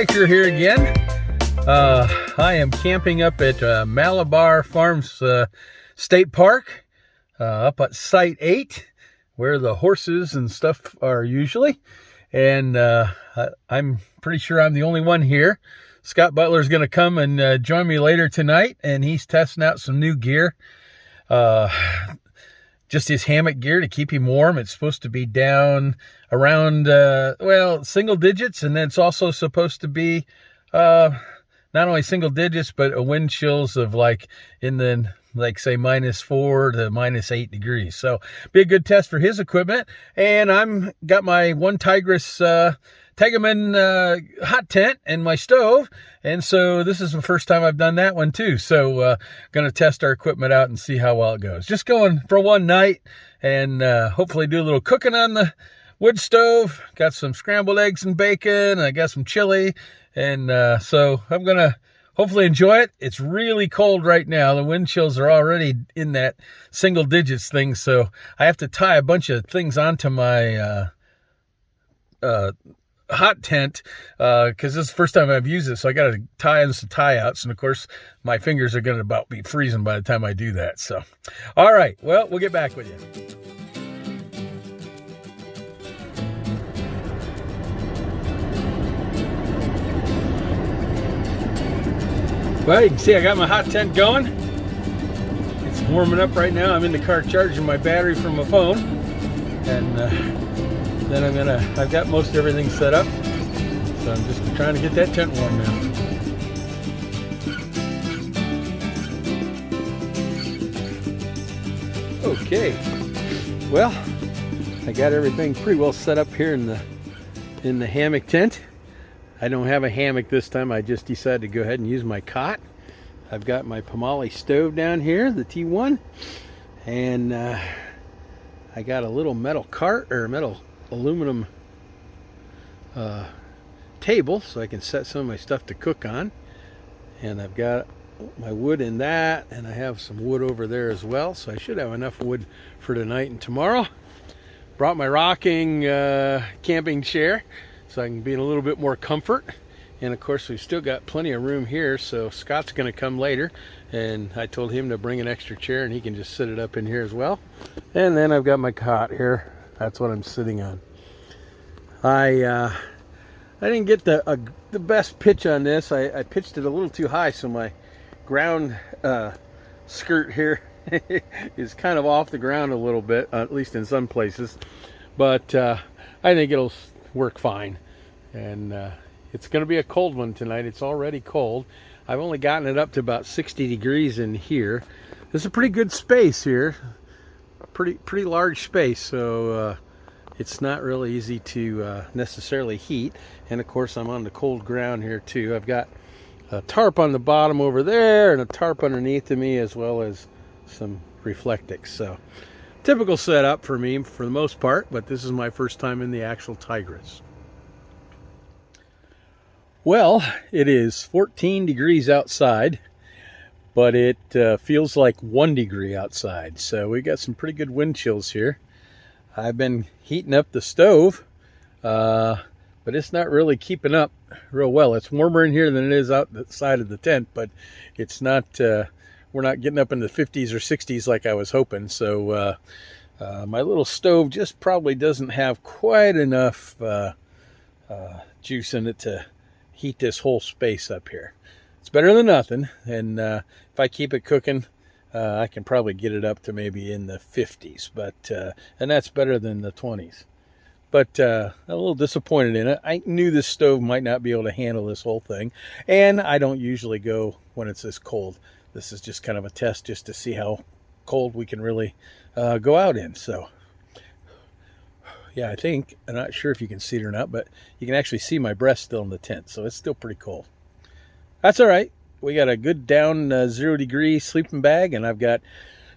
Hiker here again. I am camping up at Malabar Farms State Park, up at Site 8, where the horses and stuff are usually. And I'm pretty sure I'm the only one here. Scott Butler's going to come and join me later tonight, and he's testing out some new gear. Just his hammock gear to keep him warm. It's supposed to be down around, single digits, and then it's also supposed to be not only single digits, but a wind chills of like in the, say, -4 to -8 degrees. So be a good test for his equipment. And I'm got my OneTigris Tegimen hot tent and my stove, and so this is the first time I've done that one too. So gonna test our equipment out and see how well it goes. Just going for one night, and hopefully do a little cooking on the wood stove. Got some scrambled eggs and bacon. I got some chili, and so I'm gonna hopefully enjoy it. It's really cold right now. The wind chills are already in that single digits thing, so I have to tie a bunch of things onto my hot tent because this is the first time I've used it, so I got to tie in some tie outs, and of course my fingers are going to about be freezing by the time I do that. So all right, well, we'll get back with you. Well, you can see I got my hot tent going. It's warming up right now. I'm in the car charging my battery from my phone, and then I've got most everything set up, so I'm just trying to get that tent warm now. Okay, well, I got everything pretty well set up here in the hammock tent. I don't have a hammock this time. I just decided to go ahead and use my cot. I've got my Pomali stove down here, the T1, and I got a little metal aluminum table so I can set some of my stuff to cook on, and I've got my wood in that, and I have some wood over there as well, so I should have enough wood for tonight and tomorrow. Brought my rocking camping chair so I can be in a little bit more comfort, and of course we've still got plenty of room here, so Scott's going to come later, and I told him to bring an extra chair and he can just sit it up in here as well. And then I've got my cot here. That's what I'm sitting on. I didn't get the best pitch on this. I pitched it a little too high, so my ground skirt here is kind of off the ground a little bit, at least in some places. But I think it'll work fine. And it's going to be a cold one tonight. It's already cold. I've only gotten it up to about 60 degrees in here. This is a pretty good space here. Pretty large space, so it's not really easy to necessarily heat. And of course I'm on the cold ground here too. I've got a tarp on the bottom over there and a tarp underneath of me, as well as some reflectix. So typical setup for me for the most part, but this is my first time in the actual Tigris. Well, it is 14 degrees outside, but it feels like 1 degree outside, so we got some pretty good wind chills here. I've been heating up the stove, but it's not really keeping up real well. It's warmer in here than it is outside of the tent, but it's not. We're not getting up in the 50s or 60s like I was hoping. So my little stove just probably doesn't have quite enough juice in it to heat this whole space up here. It's better than nothing, and if I keep it cooking, I can probably get it up to maybe in the 50s, but and that's better than the 20s. But I'm a little disappointed in it. I knew this stove might not be able to handle this whole thing, and I don't usually go when it's this cold. This is just kind of a test just to see how cold we can really go out in. So yeah, I think, I'm not sure if you can see it or not, but you can actually see my breast still in the tent, so it's still pretty cold. That's all right. We got a good down 0 degree sleeping bag, and I've got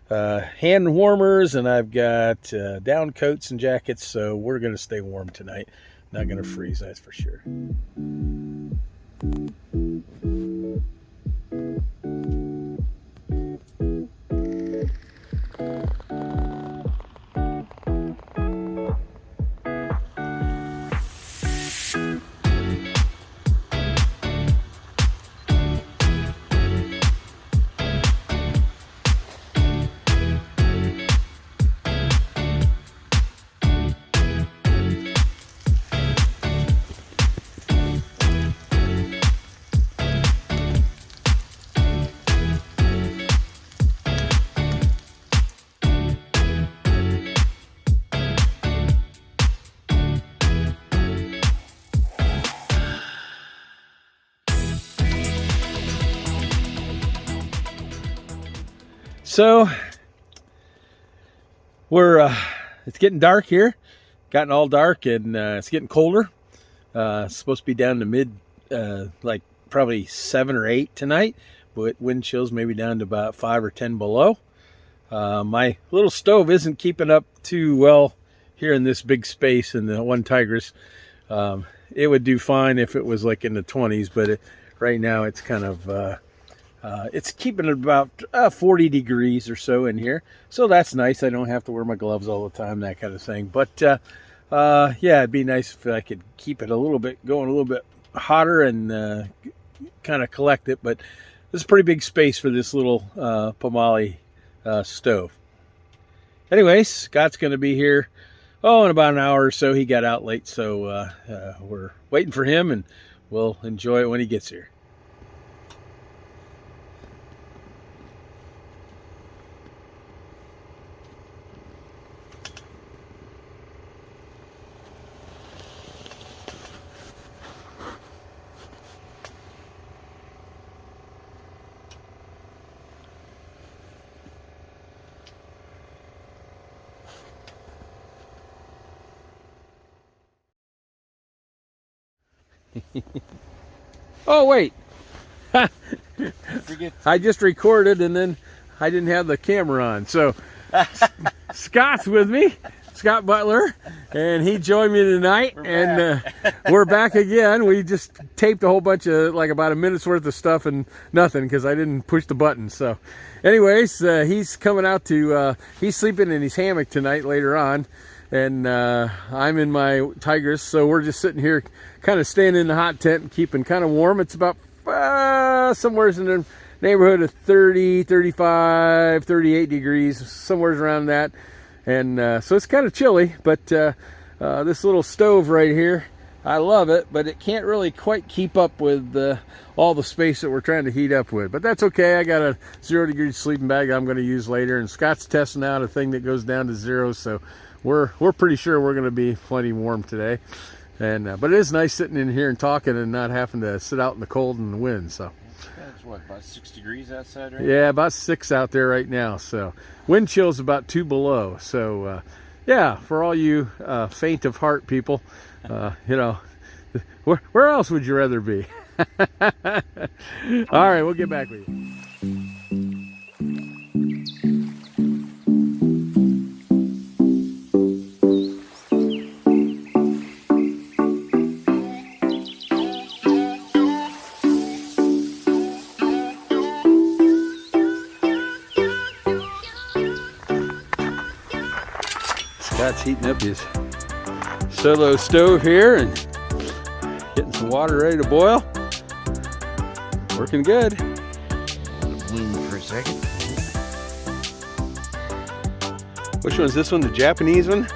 hand warmers, and I've got down coats and jackets, so we're going to stay warm tonight. Not going to freeze, that's for sure. So it's getting dark here. Gotten all dark, and it's getting colder. It's supposed to be down to mid, like probably 7 or 8 tonight, but wind chills maybe down to about 5 or 10 below. My little stove isn't keeping up too well here in this big space in the OneTigris. It would do fine if it was like in the 20s, but right now it's kind of it's keeping it about 40 degrees or so in here, so that's nice. I don't have to wear my gloves all the time, that kind of thing. But yeah, it'd be nice if I could keep it a little bit going, a little bit hotter, and kind of collect it. But this is a pretty big space for this little Pomali stove. Anyways, Scott's going to be here in about an hour or so. He got out late, so we're waiting for him, and we'll enjoy it when he gets here. Oh wait, I just recorded and then I didn't have the camera on, so Scott's with me, Scott Butler, and he joined me tonight. We're back again. We just taped a whole bunch of, like, about a minute's worth of stuff and nothing because I didn't push the button. So anyways, he's coming out to he's sleeping in his hammock tonight later on, and I'm in my Tigris, so we're just sitting here kind of staying in the hot tent and keeping kind of warm. It's about somewhere in the neighborhood of 30, 35, 38 degrees, somewhere around that. And so it's kind of chilly, but this little stove right here, I love it, but it can't really quite keep up with all the space that we're trying to heat up with. But that's okay. I got a 0-degree sleeping bag I'm going to use later, and Scott's testing out a thing that goes down to 0, so we're pretty sure we're going to be plenty warm today. And but it is nice sitting in here and talking and not having to sit out in the cold and the wind. So it's what, about 6 degrees outside right now? Yeah, about 6 out there right now. So wind chill's about 2 below. So yeah, for all you faint of heart people, you know, where else would you rather be? All right, we'll get back with you. Scott's heating up his solo stove here and getting some water ready to boil. Working good. Let it bloom for a second. Which one's this one? The Japanese one?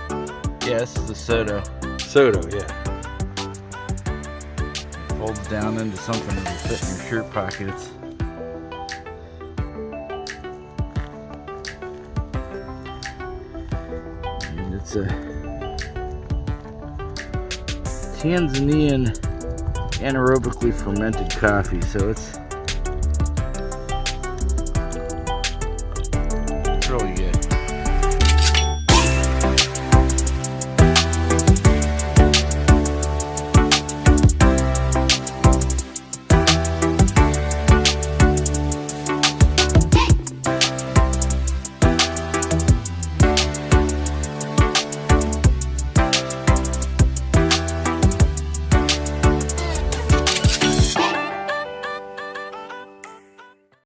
Yeah, this is the Soto. Soto, yeah. Folds down into something that'll fit in your shirt pockets. It's a Tanzanian anaerobically fermented coffee, so it's